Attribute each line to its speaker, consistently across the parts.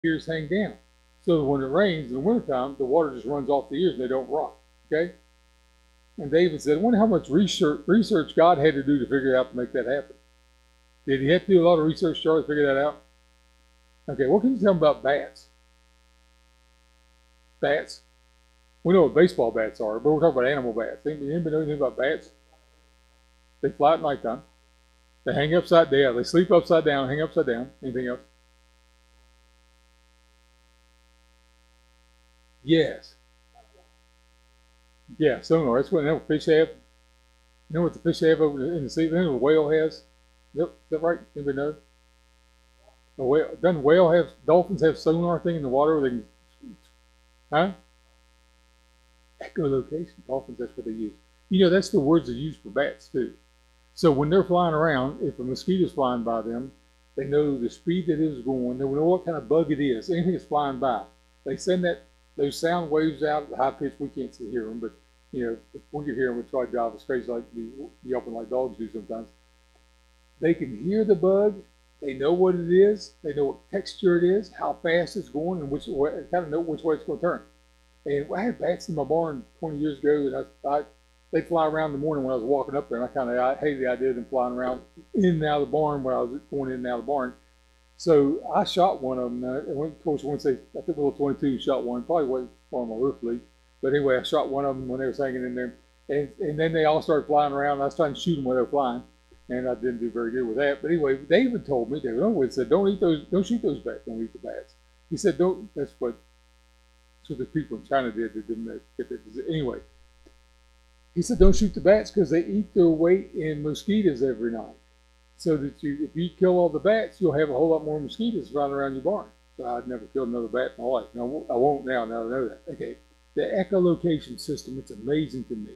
Speaker 1: ears hang down. So when it rains in the wintertime, the water just runs off the ears and they don't rot. Okay? And David said, I wonder how much research God had to do to figure out to make that happen. Did he have to do a lot of research, Charlie, to figure that out? Okay, what can you tell me about bats? Bats. We know what baseball bats are, but we're talking about animal bats. Anybody know anything about bats? They fly at nighttime. They hang upside down. They sleep upside down, hang upside down. Anything else? Yes. Yeah, sonar. That's what fish have. You know what the fish have over in the sea? You know what a whale has? Yep, is that right? Anybody know? A whale, doesn't whale have, dolphins have sonar thing in the water where they can, huh? Echolocation. Dolphins, that's what they use. You know, that's the words they use for bats, too. So when they're flying around, if a mosquito's flying by them, they know the speed that it is going. They know what kind of bug it is. Anything that's flying by, they send those sound waves out at the high pitch. We can't hear them, but you know, if we could hear them, we'd try to drive us crazy like be yelping like dogs do sometimes. They can hear the bug. They know what it is. They know what texture it is, how fast it's going, and which way, kind of know which way it's going to turn. And I had bats in my barn 20 years ago, and they fly around in the morning when I was walking up there, and I hated the idea of them flying around in and out of the barn when I was going in and out of the barn. So I shot one of them. Of course, once I took a little 22, shot one, probably wasn't on my roof leak. But anyway, I shot one of them when they were hanging in there. And then they all started flying around. I was trying to shoot them when they were flying, and I didn't do very good with that. But anyway, David told me, David Underwood said, don't shoot those bats, don't eat the bats. He said, that's what the people in China did that didn't get that. Anyway, he said, don't shoot the bats because they eat their weight in mosquitoes every night. So that if you kill all the bats, you'll have a whole lot more mosquitoes running around your barn. So I'd never killed another bat in my life. No, I won't now that I know that. Okay. The echolocation system, it's amazing to me.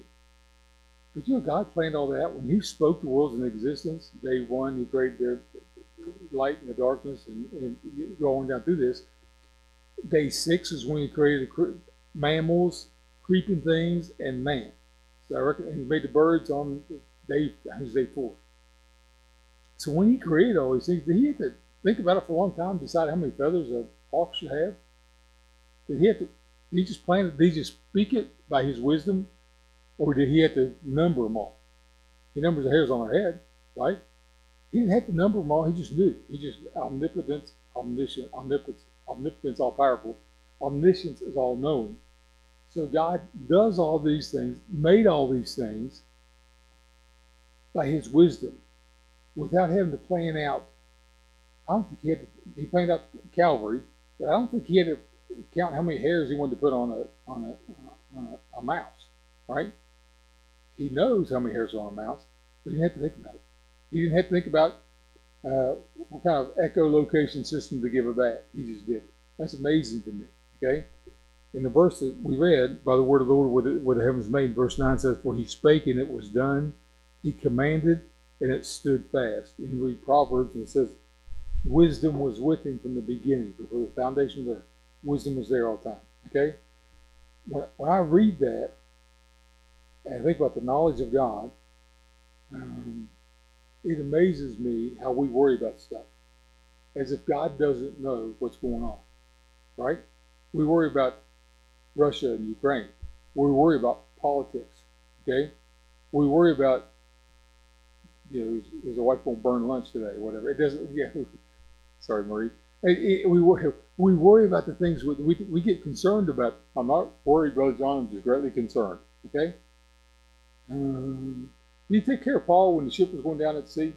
Speaker 1: But you know, God planned all that. When he spoke the worlds into existence, day one, he created the light and the darkness and going down through this. Day 6 is when he created mammals, creeping things, and man. So I reckon he made the birds on day 4. So when he created all these things, did he have to think about it for a long time, decide how many feathers a hawk should have? Did he have to? Did he just plan it? Did he just speak it by his wisdom, or did he have to number them all? He numbers the hairs on our head, right? He didn't have to number them all. He just knew. He just omnipotence, omniscient, omnipotence, all powerful. Omniscience is all knowing. So God does all these things, made all these things by his wisdom, without having to plan out. I don't think he planned out Calvary, but I don't think he had to count how many hairs he wanted to put on a mouse, right? He knows how many hairs are on a mouse, but he didn't have to think about it. He didn't have to think about what kind of echolocation system to give a bat. He just did it. That's amazing to me, okay? In the verse that we read, by the word of the Lord were the heavens made, verse 9 says, for he spake and it was done. He commanded and it stood fast. You can read Proverbs and it says, wisdom was with him from the beginning, before the foundation of the earth. Wisdom was there all the time, okay? When I read that and I think about the knowledge of God, it amazes me how we worry about stuff as if God doesn't know what's going on, right? We worry about Russia and Ukraine. We worry about politics, okay? We worry about, you know, is the wife going to burn lunch today or whatever. It doesn't, yeah, sorry, Marie. We worry about the things we get concerned about. I'm not worried, Brother John, I'm just greatly concerned, okay? Did you take care of Paul when the ship was going down at sea?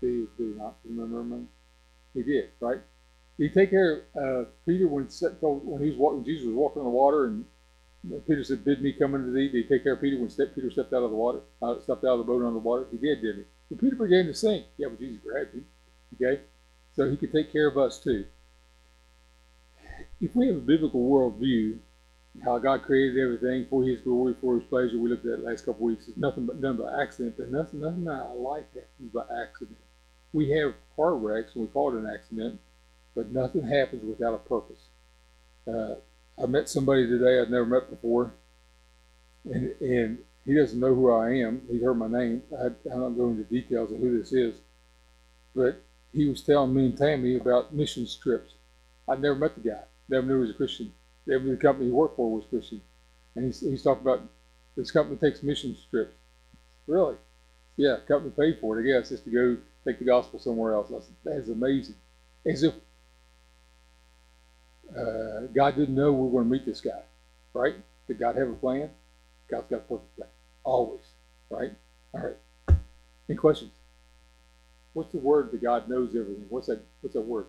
Speaker 1: Did he not remember? He did, right? Did he take care of Peter when Jesus was walking on the water and Peter said, bid me come unto thee? Did he take care of Peter when Peter stepped out of the water, stepped out of the boat on the water? He did, didn't he? But Peter began to sink. Yeah, but Jesus grabbed him, okay? So he could take care of us too. If we have a biblical worldview, how God created everything for his glory, for his pleasure, we looked at it last couple of weeks, it's nothing but done by accident, but nothing in our life happens by accident. We have car wrecks and we call it an accident, but nothing happens without a purpose. I met somebody today I'd never met before, and he doesn't know who I am. He's heard my name. I don't go into details of who this is, but he was telling me and Tammy about missions trips. I never met the guy. Never knew he was a Christian. Never knew the company he worked for was Christian. And he's talking about this company takes mission trips. Really? Yeah, company paid for it, I guess, just to go take the gospel somewhere else. That is amazing. As if God didn't know we were going to meet this guy, right? Did God have a plan? God's got a perfect plan. Always, right? All right. Any questions? What's the word that God knows everything? What's that word?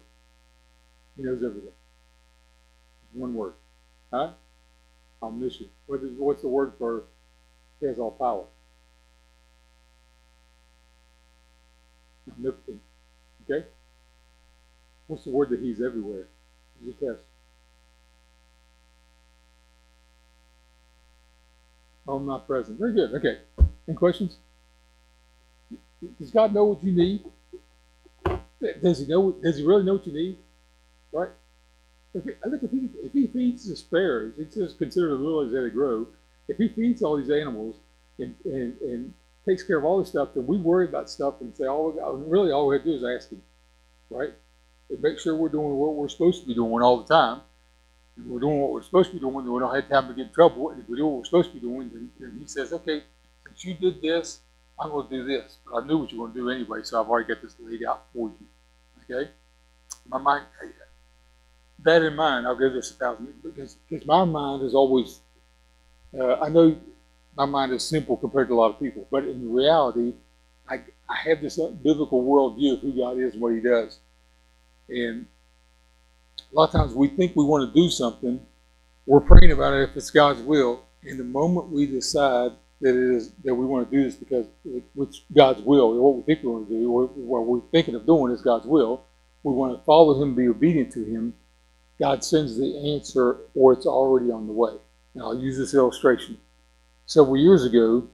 Speaker 1: He knows everything. It's one word. Huh? Omniscient. What's the word for he has all power? Omnipotent. Okay? What's the word that he's everywhere? It's a test. Omnipresent. Very good. Okay. Any questions? Does God know what you need? Does he know? Does he really know what you need? Right? I think if he feeds the sparrows, it's just considered the lilies that they grow. If he feeds all these animals and takes care of all this stuff, then we worry about stuff and say, all we have to do is ask him, right? And make sure we're doing what we're supposed to be doing all the time. If we're doing what we're supposed to be doing, then we don't have time to get in trouble. And if we do what we're supposed to be doing, then he says, okay, since you did this, I'm going to do this. But I knew what you were going to do anyway, so I've already got this laid out for you. Okay? My mind, that in mind, I'll give this 1,000 because my mind is always, I know my mind is simple compared to a lot of people, but in reality, I have this biblical worldview of who God is and what he does. And a lot of times we think we want to do something, we're praying about it if it's God's will, and the moment we decide that we want to do this because it's God's will, or what we think we want to do, or what we're thinking of doing is God's will, we want to follow him, be obedient to him, God sends the answer, or it's already on the way. Now, I'll use this illustration. Several years ago,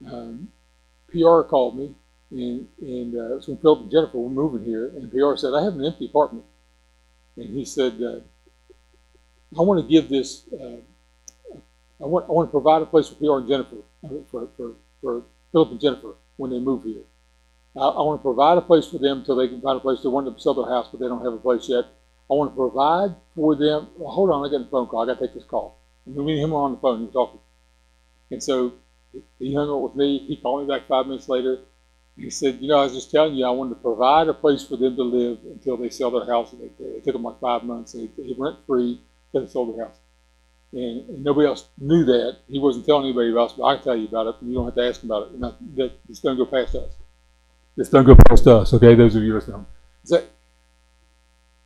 Speaker 1: PR called me, and it's when Philip and Jennifer were moving here, and PR said, I have an empty apartment. And he said, I want to give this, I want to provide a place for PR and Jennifer, for Philip and Jennifer when they move here. I want to provide a place for them until they can find a place. They want to sell their house, but they don't have a place yet. I want to provide for them. Well, hold on, I got a phone call. I got to take this call. And me and him were on the phone. He was talking. And so he hung up with me. He called me back 5 minutes later. He said, I was just telling you, I wanted to provide a place for them to live until they sell their house. It took them like 5 months. They rent free until they sold their house. And nobody else knew that. He wasn't telling anybody else, but I can tell you about it, and you don't have to ask him about it. It's going to go past us. It's going to go past us, okay, those of you listening.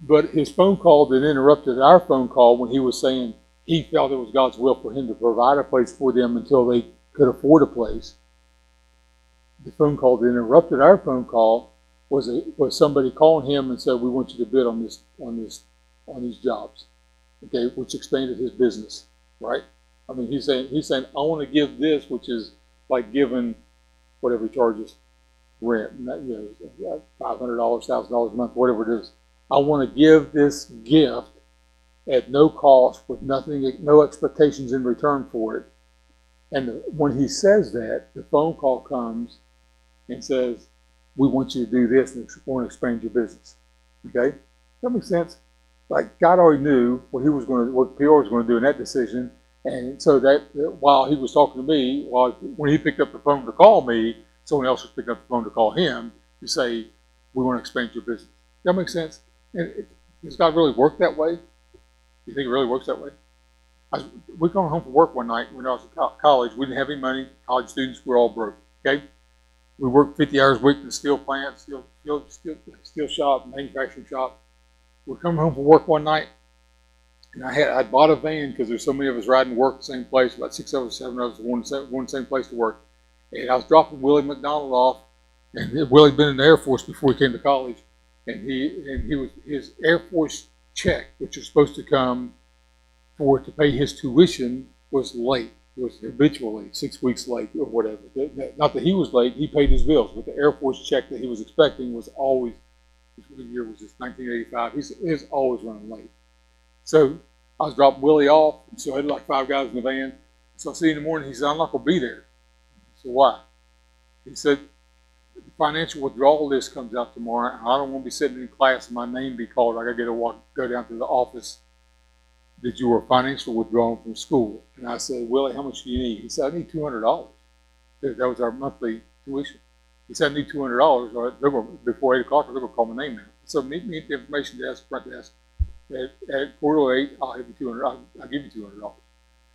Speaker 1: But his phone call that interrupted our phone call when he was saying he felt it was God's will for him to provide a place for them until they could afford a place. The phone call that interrupted our phone call was somebody calling him and said, we want you to bid on these jobs, okay, which expanded his business, right? I mean, he's saying, I want to give this, which is like giving whatever he charges rent, $500, $1,000 a month, whatever it is. I want to give this gift at no cost with nothing, no expectations in return for it. And when he says that, the phone call comes and says, we want you to do this and we want to expand your business. Okay? That makes sense? Like God already knew what PR was going to do in that decision. And so that while he was talking to me, when he picked up the phone to call me, someone else was picking up the phone to call him to say, we want to expand your business. That makes sense? And does God really work that way? Do you think it really works that way? We come home from work one night when I was in college. We didn't have any money. College students were all broke. Okay, we worked 50 hours a week in the steel plant, steel shop, manufacturing shop. We come home from work one night, and I'd bought a van because there's so many of us riding to work the same place. About 6 of us, 7 of us, going the same place to work. And I was dropping Willie McDonald off, and Willie had been in the Air Force before he came to college, and his Air Force check, which was supposed to come to pay his tuition, was late. It was habitually 6 weeks late or whatever. Not that he was late, he paid his bills, but the Air Force check that he was expecting was always, what year was this, 1985, he was always running late. So I was dropping Willie off, so I had like 5 guys in the van. So I see in the morning, he said, I'm not going to be there. So why? He said, financial withdrawal list comes out tomorrow. I don't want to be sitting in class and my name be called. I got to go down to the office. That you were financially withdrawn from school. And I said, Willie, how much do you need? He said, I need $200. That was our monthly tuition. He said, I need $200. Or before 8 o'clock, they're going to call my name out. So meet me at the information desk, front desk. At 4:08, I'll give you $200. I'll give you $200.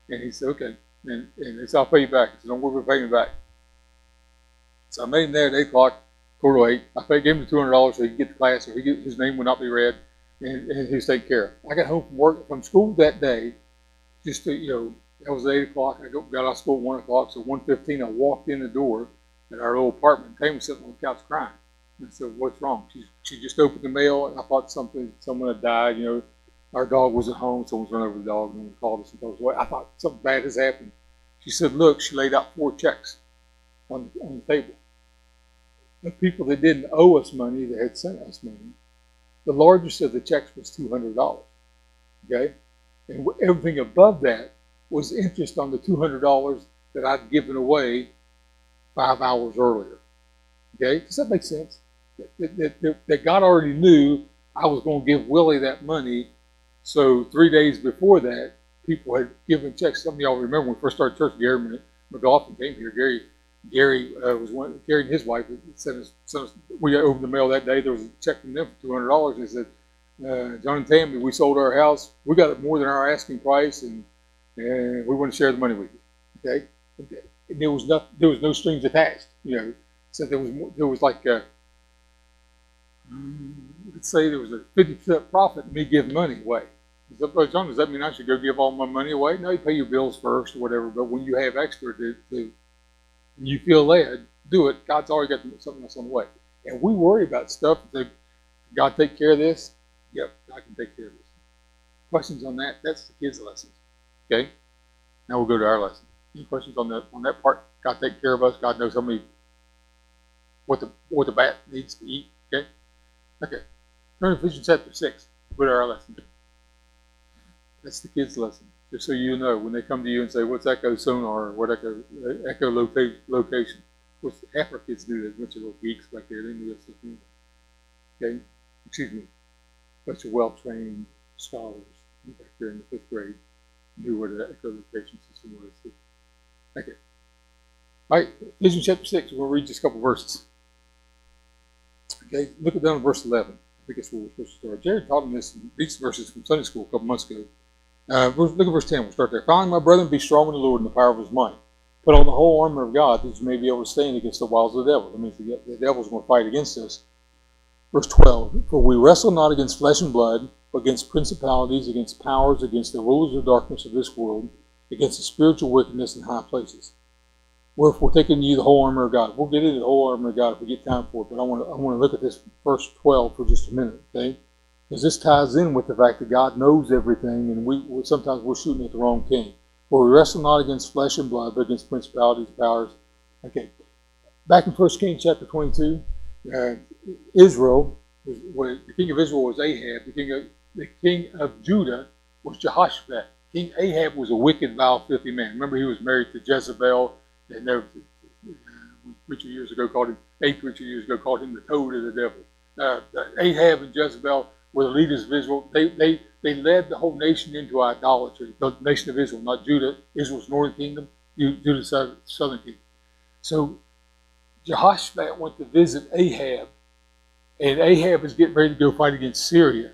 Speaker 1: And he said, okay. And he said, I'll pay you back. He said, don't worry about paying me back. So I made him there at 8 o'clock, 4:08. I gave him $200 so he could get to class, or his name would not be read. And he was taken care of. I got home from school that day, just to, that was 8 o'clock. I got out of school at 1 o'clock, so 1:15 I walked in the door at our old apartment. Pam was sitting on the couch crying. And I said, what's wrong? She just opened the mail, and I thought someone had died. Our dog was at home. Someone's run over the dog, and we called us and told us away. I thought something bad has happened. She said, look, she laid out 4 checks on the table. The people that didn't owe us money, that had sent us money, the largest of the checks was $200, okay? And everything above that was interest on the $200 that I'd given away 5 hours earlier, okay? Does that make sense? That God already knew I was going to give Willie that money, so 3 days before that, people had given checks. Some of y'all remember when we first started church, Gary McGoffin came here. Gary was one. Gary and his wife sent us. We opened the mail that day. There was a check from them for $200. They said, "John and Tammy, we sold our house. We got it more than our asking price, and we want to share the money with you." Okay, and there was no strings attached. So there was like let's say there was a 50% profit in me giving money away. John, does that mean I should go give all my money away? No, you pay your bills first or whatever. But when you have extra you feel led, do it. God's already got something else on the way. And we worry about stuff. God take care of this? Yep, God can take care of this. Questions on that? That's the kids' lessons. Okay? Now we'll go to our lesson. Any questions on that part? God take care of us. God knows what the bat needs to eat. Okay? Okay. Turn to Ephesians chapter 6. Go to our lesson. That's the kids' lesson. Just so you know, when they come to you and say, what's echo sonar, or what echo location? Of course, half our kids knew that. A bunch of little geeks back there, they knew that stuff. Okay? Excuse me. A bunch of well-trained scholars back there in the 5th grade knew what an echolocation system was. Okay. All right, Ephesians chapter 6, we'll read just a couple verses. Okay, look down at verse 11. I think that's where we're supposed to start. Jared taught me these verses from Sunday school a couple months ago. Look at verse 10. We'll start there. Finally, my brethren, be strong in the Lord and the power of his might. Put on the whole armor of God, that you may be able to stand against the wiles of the devil. That means the devil's going to fight against us. Verse 12. For we wrestle not against flesh and blood, but against principalities, against powers, against the rulers of darkness of this world, against the spiritual wickedness in high places. Wherefore, taking you the whole armor of God. We'll get into the whole armor of God if we get time for it, but I want to look at this verse 12 for just a minute, okay? Because this ties in with the fact that God knows everything, and sometimes we're shooting at the wrong king. For we wrestle not against flesh and blood, but against principalities and powers. Okay, back in 1 Kings chapter 22, Israel, the king of Israel was Ahab. The king of Judah was Jehoshaphat. King Ahab was a wicked, vile, filthy man. Remember, he was married to Jezebel, and a preacher years ago called him the toad of the devil. Ahab and Jezebel were the leaders of Israel. They led the whole nation into idolatry. The nation of Israel, not Judah. Israel's northern kingdom, Judah's southern kingdom. So Jehoshaphat went to visit Ahab, and Ahab is getting ready to go fight against Syria.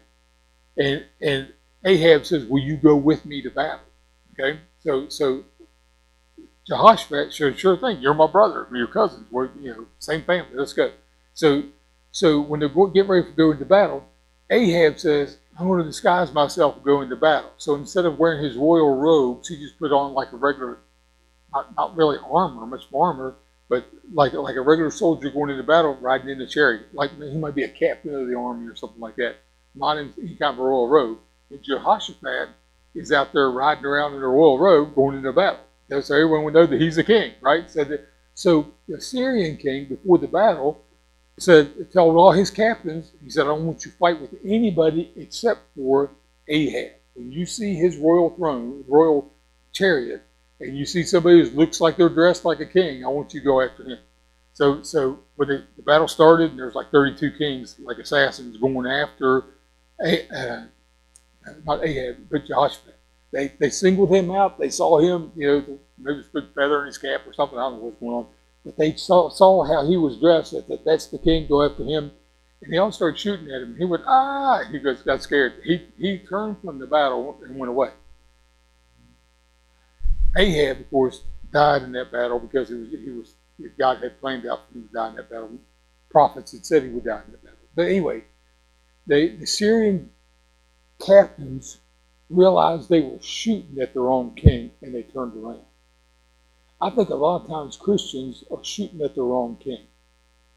Speaker 1: And Ahab says, will you go with me to battle? Okay? So Jehoshaphat said, sure thing, you're my brother, we're your cousins, we're same family, let's go. So when they're getting ready to go into battle, Ahab says, I'm going to disguise myself and go into battle. So instead of wearing his royal robes, he just put on like a regular, not really armor, much armor, but like a regular soldier going into battle, riding in a chariot. Like he might be a captain of the army or something like that, not in any kind of a royal robe. And Jehoshaphat is out there riding around in a royal robe going into battle. So everyone would know that he's the king, right? So the Syrian king, before the battle, told all his captains, he said, I don't want you to fight with anybody except for Ahab. When you see his royal throne, royal chariot, and you see somebody who looks like they're dressed like a king, I want you to go after him. So when the battle started, there was like 32 kings, like assassins, going after not Ahab, but Joshua. They singled him out. They saw him, maybe a good feather in his cap or something. I don't know what's going on. But they saw how he was dressed. That's the king. Go after him. And they all started shooting at him. He went, ah! He got scared. He turned from the battle and went away. Ahab, of course, died in that battle because God had planned out for him to die in that battle. Prophets had said he would die in that battle. But anyway, the Syrian captains realized they were shooting at their own king, and they turned around. I think a lot of times Christians are shooting at their own king.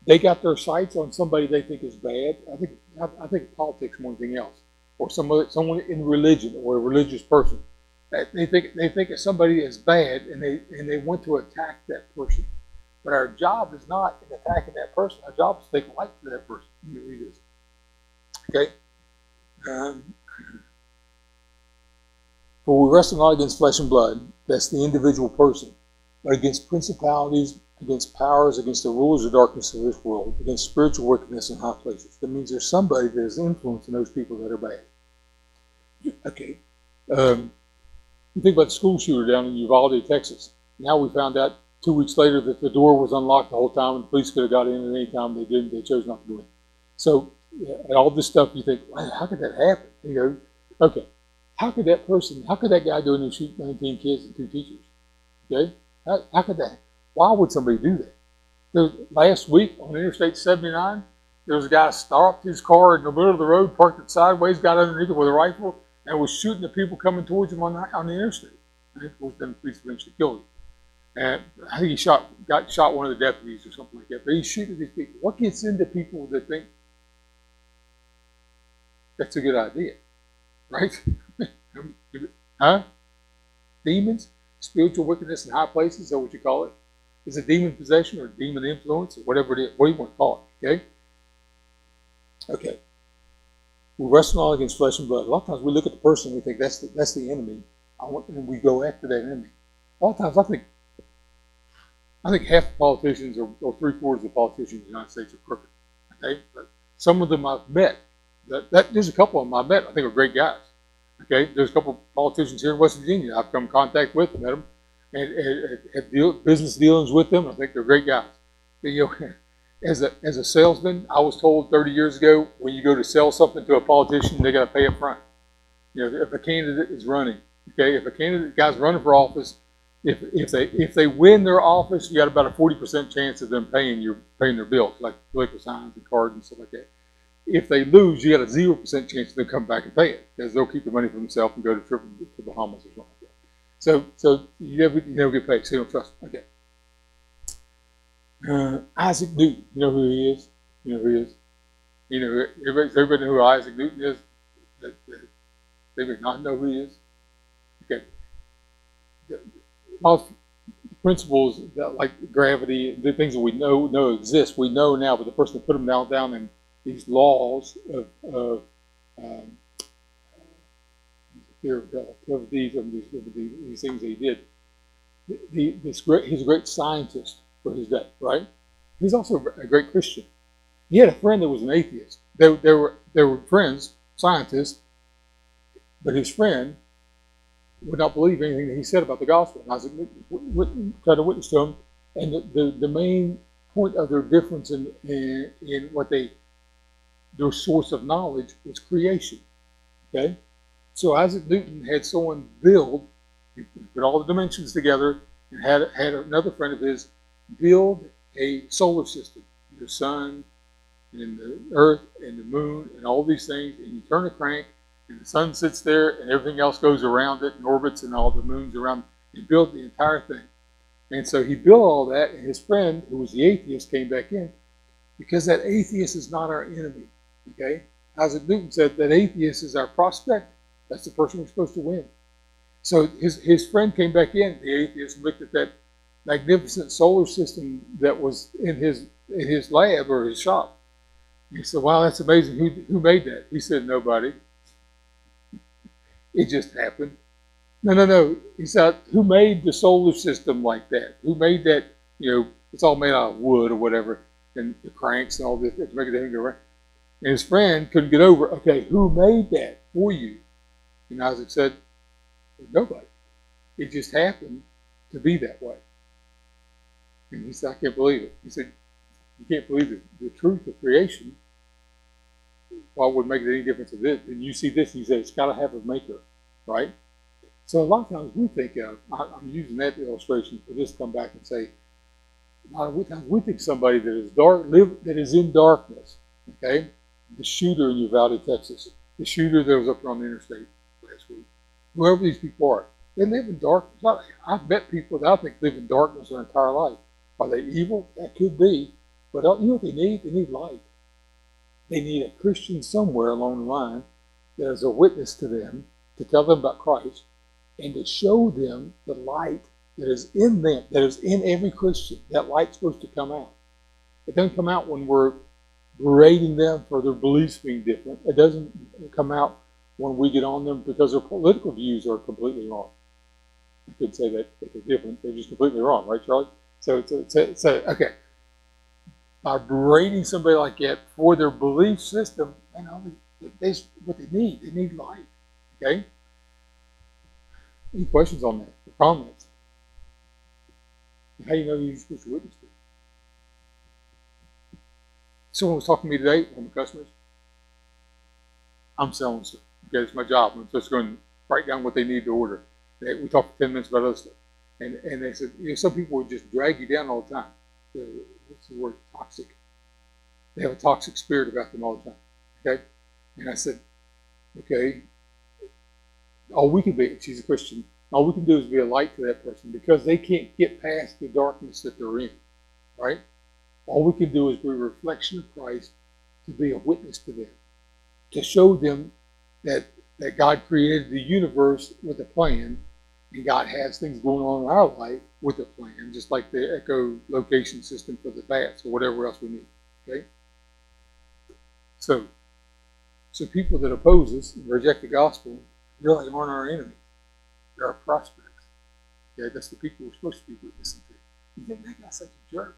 Speaker 1: They got their sights on somebody they think is bad. I think politics more than anything else, or someone in religion or a religious person. They think it's somebody is bad, and they want to attack that person. But our job is not in attacking that person. Our job is to take light to that person. Let me read this. Okay. For we wrestle not against flesh and blood, that's the individual person, but against principalities, against powers, against the rulers of darkness of this world, against spiritual wickedness in high places. That means there's somebody that is influencing those people that are bad. Okay. You think about the school shooter down in Uvalde, Texas. Now we found out 2 weeks later that the door was unlocked the whole time, and the police could have got in at any time. They didn't. They chose not to go in. So, all this stuff, you think, well, how could that happen? Okay. How could that guy go in and shoot 19 kids and 2 teachers? Okay? How could that? Why would somebody do that? Last week on Interstate 79, there was a guy stopped his car in the middle of the road, parked it sideways, got underneath it with a rifle, and was shooting at people coming towards him on the interstate. And of course, then the police eventually killed him. And I think he shot one of the deputies or something like that. But he's shooting at these people. What gets into people that think that's a good idea? Right? Huh? Demons? Spiritual wickedness in high places? Is that what you call it? Is it demon possession or demon influence or whatever it is? What do you want to call it? Okay? Okay. We wrestle not against flesh and blood. A lot of times we look at the person and we think that's the enemy. And we go after that enemy. A lot of times I think half the politicians or 3/4 of the politicians in the United States are crooked. Okay? But some of them I've met. There's a couple of them I've met I think are great guys. Okay? There's a couple of politicians here in West Virginia I've come in contact with, met them, and had business dealings with them. I think they're great guys. But, as a salesman, I was told 30 years ago, when you go to sell something to a politician, they got to pay up front. If a candidate is running, okay, if a guy's running for office, if they win their office, you got about a 40% chance of them paying their bills, like political signs and cards and stuff like that. If they lose, you got a 0% chance of them coming back and pay it, because they'll keep the money for themselves and go to Bahamas or something like that. So you never get paid, so you don't trust them. Okay. Isaac Newton, you know who he is? Everybody know who Isaac Newton is? They may not know who he is. Okay. Most principles like gravity, the things that we know exist, we know now, but the person that put them down in these laws of these things that he did. He's a great scientist for his day, right? He's also a great Christian. He had a friend that was an atheist. They were friends, scientists, but his friend would not believe anything that he said about the gospel. And Isaac tried to witness to him, and the main point of their difference in what their source of knowledge was creation. Okay, so Isaac Newton had someone put all the dimensions together, and had another friend of his build a solar system, the sun and the earth and the moon and all these things, and you turn a crank and the sun sits there and everything else goes around it and orbits and all the moons around. He built the entire thing. And so he built all that, and his friend, who was the atheist, came back in, because that atheist is not our enemy. Okay? Isaac Newton said that atheist is our prospect. That's the person we're supposed to win. So his friend came back in, the atheist, and looked at that magnificent solar system that was in his lab or his shop. He said, wow, that's amazing. Who made that? He said, nobody. It just happened. No. He said, who made the solar system like that? Who made that, It's all made out of wood or whatever, and the cranks and all this to make the thing go around. And his friend couldn't get over, okay, who made that for you? And Isaac said, nobody. It just happened to be that way. And he said, I can't believe it. He said, you can't believe the truth of creation. Why would it make any difference of this? And you see this, he said, it's got to have a maker, right? So a lot of times we think of, I'm using that illustration for this to come back and say, a lot of times we think somebody that is that is in darkness, okay? The shooter in Uvalde, Texas, the shooter that was up on the interstate last week, whoever these people are, they live in darkness. I've met people that I think live in darkness their entire life. Are they evil? That could be. But you know what they need? They need light. They need a Christian somewhere along the line that is a witness to them, to tell them about Christ, and to show them the light that is in them, that is in every Christian. That light's supposed to come out. It doesn't come out when we're berating them for their beliefs being different. It doesn't come out when we get on them because their political views are completely wrong. I could say that they're different. They're just completely wrong, right, Charlie? So okay. By berating somebody like that for their belief system, that's what they need. They need light. Okay? Any questions on that? Or comments? How do you know you're supposed to witness to? Someone was talking to me today, one of my customers. I'm selling stuff. Okay, it's my job. I'm just going to write down what they need to order. We talked for 10 minutes about other stuff. And they said, some people would just drag you down all the time. What's the word? Toxic. They have a toxic spirit about them all the time. Okay? And I said, okay, all we can be, she's a Christian, all we can do is be a light to that person because they can't get past the darkness that they're in. Right? All we can do is be a reflection of Christ to be a witness to them, to show them that God created the universe with a plan, and God has things going on in our life with a plan, just like the echolocation system for the bats or whatever else we need. Okay? So people that oppose us and reject the gospel really aren't our enemies. They're our prospects. Okay? That's the people we're supposed to be witnessing to. You think that guy's such a jerk?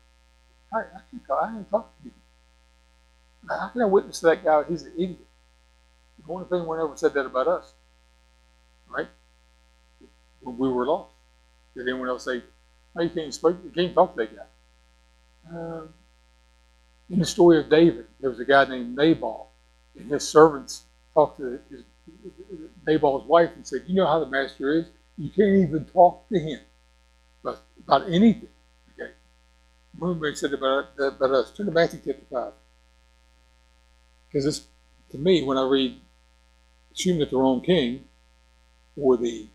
Speaker 1: I haven't talked to him. How can I witness to that guy? He's an idiot. The only thing one ever said that about us, right? When we were lost. Did anyone else say, "Oh, you can't speak? You can't talk to that guy"? In the story of David, there was a guy named Nabal, and his servants talked to Nabal's wife and said, "You know how the master is. You can't even talk to him about anything." Okay. Remember, he said about us. Turn to Matthew chapter 5, because this, to me, when I read "Assume that the wrong king" or the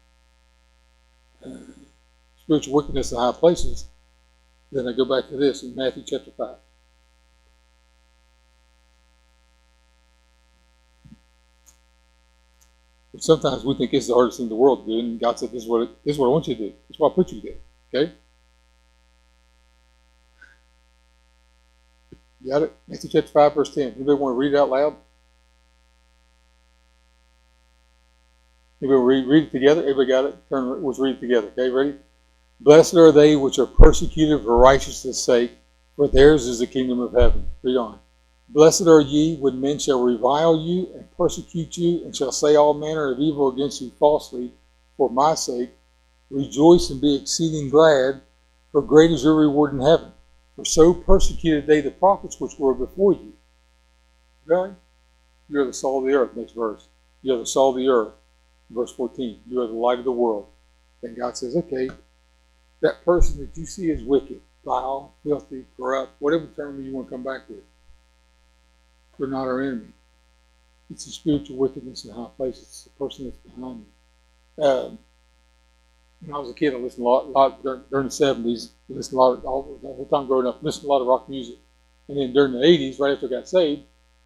Speaker 1: spiritual wickedness in high places, then I go back to this in Matthew chapter 5. But sometimes we think it's the hardest thing in the world to do, and God said, this is what I want you to do. This is what I put you to do. Okay? You got it? Matthew chapter 5, verse 10. Anybody want to read it out loud? Anybody read it together? Everybody got it? Let's read it together. Okay, ready? Blessed are they which are persecuted for righteousness' sake, for theirs is the kingdom of heaven. Read on. Blessed are ye when men shall revile you and persecute you, and shall say all manner of evil against you falsely for my sake. Rejoice and be exceeding glad, for great is your reward in heaven. For so persecuted they the prophets which were before you. Really? You are the salt of the earth. Next verse. You are the salt of the earth. Verse 14. You are the light of the world. And God says, okay, that person that you see is wicked, vile, filthy, corrupt, whatever term you want to come back with, they're not our enemy. It's the spiritual wickedness in high places. It's the person that's behind me. When I was a kid, I listened a lot during the 70s. I listened a lot, the whole time growing up, listened to a lot of rock music. And then during the 80s, right after I got saved,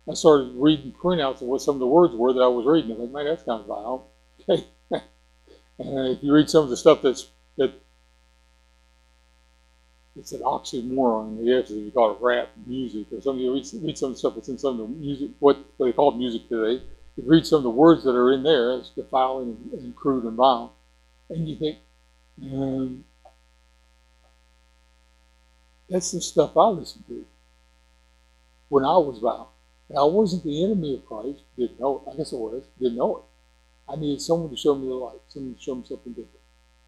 Speaker 1: I started reading printouts of what some of the words were that I was reading. I was like, man, that's kind of vile. Okay. And if you read some of the stuff it's an oxymoron. If you call it rap music, or some of you read some of the stuff that's in some of the music, what they call music today. You read some of the words that are in there, it's defiling and crude and vile, and you think, That's the stuff I listened to when I was vile. And I wasn't the enemy of Christ. Didn't know it. I guess I was. Didn't know it. I needed someone to show me the light, someone to show me something different.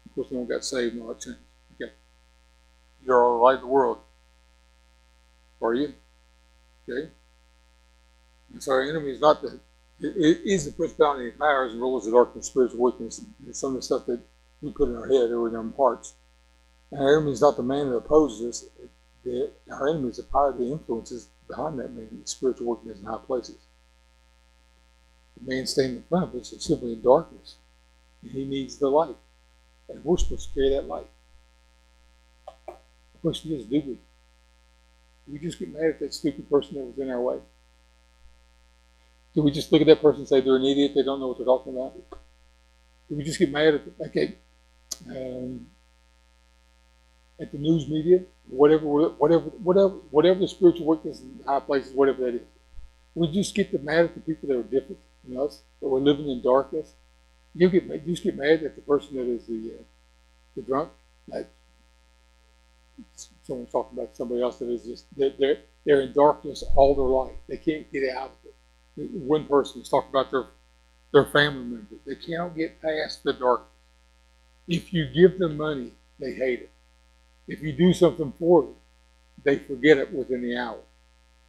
Speaker 1: Of course, no one got saved and all that changed. Okay. You're all the light of the world. Are you? Okay. And so our enemy is not the, it is the principality and powers and rulers of darkness, spiritual weakness, and some of the stuff that we put in our head or in our hearts. And our enemy is not the man that opposes us. Our enemy is the power that influences behind that man, the spiritual weakness in high places. The man standing in front of us is simply in darkness, and he needs the light. And we're supposed to carry that light. The question is, do we? Do we just get mad at that stupid person that was in our way? Do we just look at that person and say they're an idiot, they don't know what they're talking about? Do we just get mad at at the news media, whatever the spiritual weakness in high places, whatever that is? We just get mad at the people that are different than us, that we're living in darkness. You just get mad at the person that is the drunk. Like someone's talking about somebody else that is just they're in darkness all their life. They can't get out of it. One person is talking about their family member. They cannot get past the darkness. If you give them money, they hate it. If you do something for them, they forget it within the hour.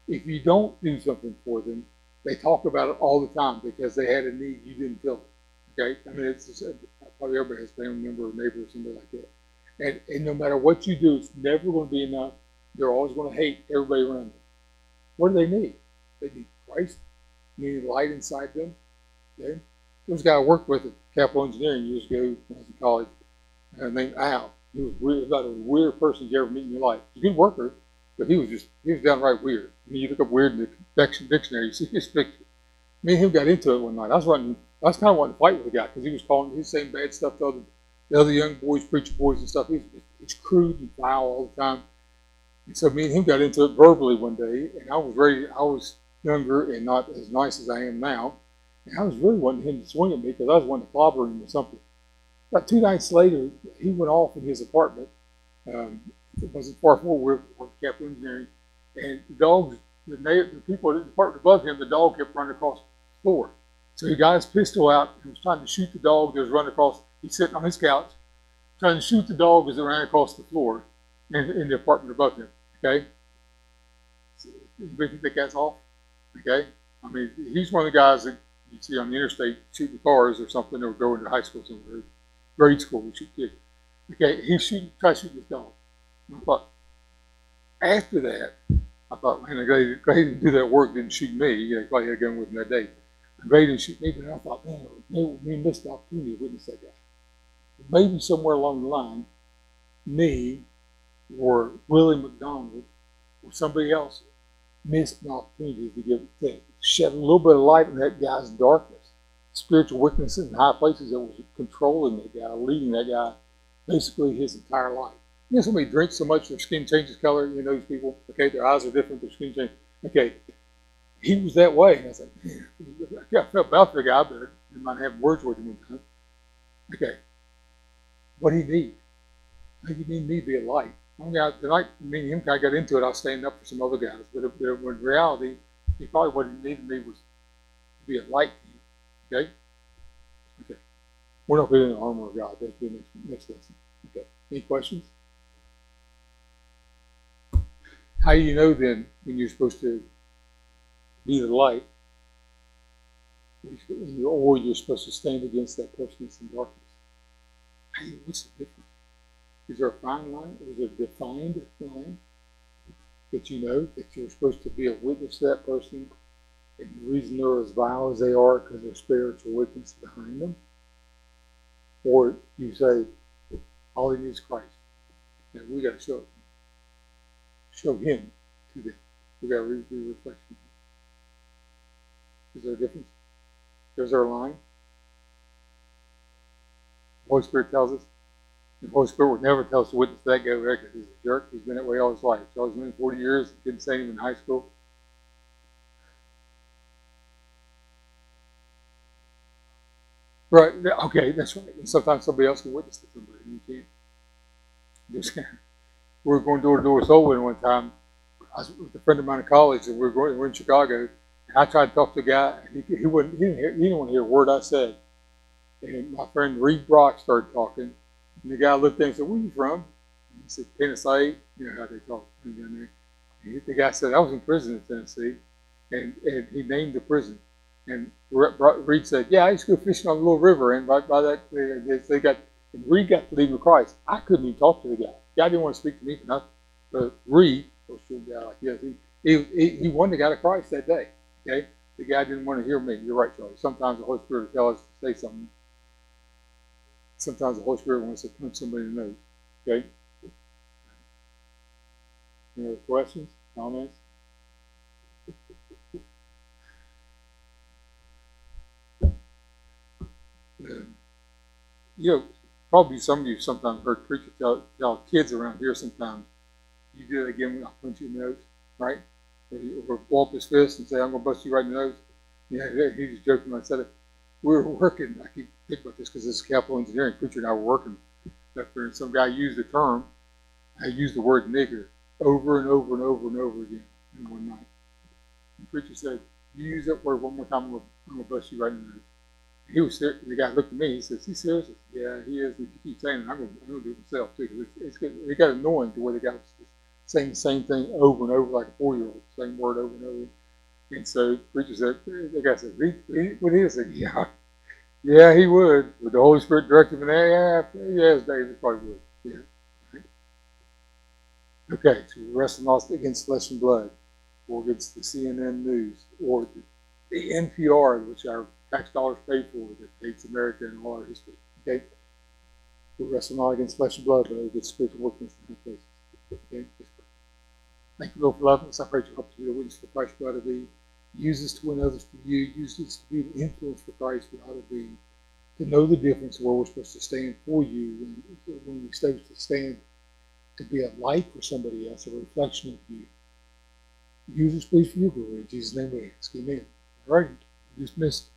Speaker 1: If you don't do something for them, they talk about it all the time because they had a need, you didn't fill it. Okay? I mean, it's just, probably everybody has a family member or neighbor or somebody like that. And no matter what you do, it's never going to be enough. They're always going to hate everybody around them. What do they need? They need Christ. They need light inside them. Okay? There was a guy I worked with at Capital Engineering years ago when I was in college named Al. He was weird, about the weirdest person you ever meet in your life. He was a good worker, but he was downright weird. I mean, you look up weird in the dictionary, you see his picture. Me and him got into it one night. I was kind of wanting to fight with the guy because he was saying bad stuff to the other young boys, preacher boys and stuff. He's crude and foul all the time. And so me and him got into it verbally one day, and I was younger and not as nice as I am now. And I was really wanting him to swing at me because I was wanting to clobber him or something. About 2 nights later, he went off in his apartment. It wasn't far from where we worked at Capital Engineering. And the dogs, the people in the apartment above him, the dog kept running across the floor. So he got his pistol out and was trying to shoot the dog that was running across. He's sitting on his couch, trying to shoot the dog as it ran across the floor in the apartment above him. Okay? Anybody think that guy's off? Okay? I mean, he's one of the guys that you see on the interstate shooting cars or something, or going to high school somewhere. Grade school, we shoot kids. Okay, he tried to shoot this dog. And I thought, after that, man, the guy didn't do that work, didn't shoot me. He probably had a gun with him that day. The guy didn't shoot me, but I thought, man, we missed the opportunity to witness that guy. Maybe somewhere along the line, me or Willie McDonald or somebody else missed an opportunity to shed a little bit of light on that guy's darkness. Spiritual weaknesses in high places that was controlling that guy, leading that guy basically his entire life. You know, somebody drinks so much their skin changes color. You know these people. Okay, their eyes are different, their skin changes. Okay, he was that way. And I was like, man, I felt bad for the guy, but I didn't mind having words with him one time. Okay, what do he need? I think he needed me to be a light. The night me and him kind of got into it, I was standing up for some other guys, but in reality, he probably what he needed me was to be a light. Okay? Okay. We're not putting in the armor of God. That's the next lesson. Okay. Any questions? How do you know then when you're supposed to be the light, or you're supposed to stand against that person that's in darkness? What's the difference? Is there a fine line? Or is there a defined line that you know that you're supposed to be a witness to that person? And the reason they're as vile as they are because there's spiritual weakness behind them? Or you say, all he needs is Christ. And we got to show him to them. We got to read the reflection. Is there a difference? Is there a line? The Holy Spirit tells us. The Holy Spirit would never tell us to witness to that guy over there because he's a jerk. He's been that way all his life. So he's been 40 years, didn't say anything in high school. Right, okay, that's right. And sometimes somebody else can witness to somebody and you can't. were going door to door soul winning one time. I was with a friend of mine in college, and we're in Chicago. And I tried to talk to the guy, and he wouldn't. He didn't want to hear a word I said. And my friend Reed Brock started talking, and the guy looked at him and said, "Where are you from?" And he said, "Tennessee." You know how they talk down there. And the guy said, "I was in prison in Tennessee," and he named the prison. And Reed said, "Yeah, I used to go fishing on the little river, and by that they got." And Reed got to leave with Christ. I couldn't even talk to the guy. The guy didn't want to speak to me for nothing. But Reed, a guy like yes, he won the guy to Christ that day. Okay, the guy didn't want to hear me. You're right, Charlie. Sometimes the Holy Spirit will tell us to say something. Sometimes the Holy Spirit wants to punch somebody in the nose. Okay. Any other questions, comments? You know, probably some of you sometimes heard preachers tell kids around here sometimes, "You do it again, I'll punch you in the nose," right? Or blow up his fist and say, "I'm going to bust you right in the nose." Yeah, he was joking when I said it. We were working, I keep thinking about this because this is capital engineering, preacher and I were working up there, and some guy used the term, I used the word nigger over and over and over and over again in one night. And the preacher said, "You use that word one more time, I'm going to bust you right in the nose." He was serious. The guy looked at me. He says, "Is he serious?" I said, "Yeah, he is. If you keep saying it, I'm going to do it myself too." It got annoying to where the guy was saying the same thing over and over like a 4-year-old, same word over and over. And so the preacher said, the guy said, "Would he?" I said, "Yeah, he would. Would the Holy Spirit direct him in there? Yeah, David probably would." Yeah. Right. Okay, so we're wrestling not against flesh and blood, or against the CNN news, or the NPR, which our tax dollars paid for, that hates America and all our history. Okay? We wrestle not against flesh and blood, but against spiritual weakness in high places. Okay? Thank you, Lord, for loving us. I pray you help us to be the witness for Christ we ought to be. Use us to win others for you. Use us to be the influence for Christ we ought to be. To know the difference where we're supposed to stand for you, and when we're supposed to stand to be a light for somebody else, a reflection of you. Use us, please, for your glory. In Jesus' name we ask. Amen. All right. Dismissed.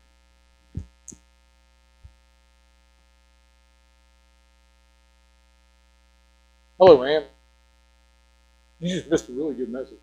Speaker 1: Hello, ma'am. You just missed a really good message.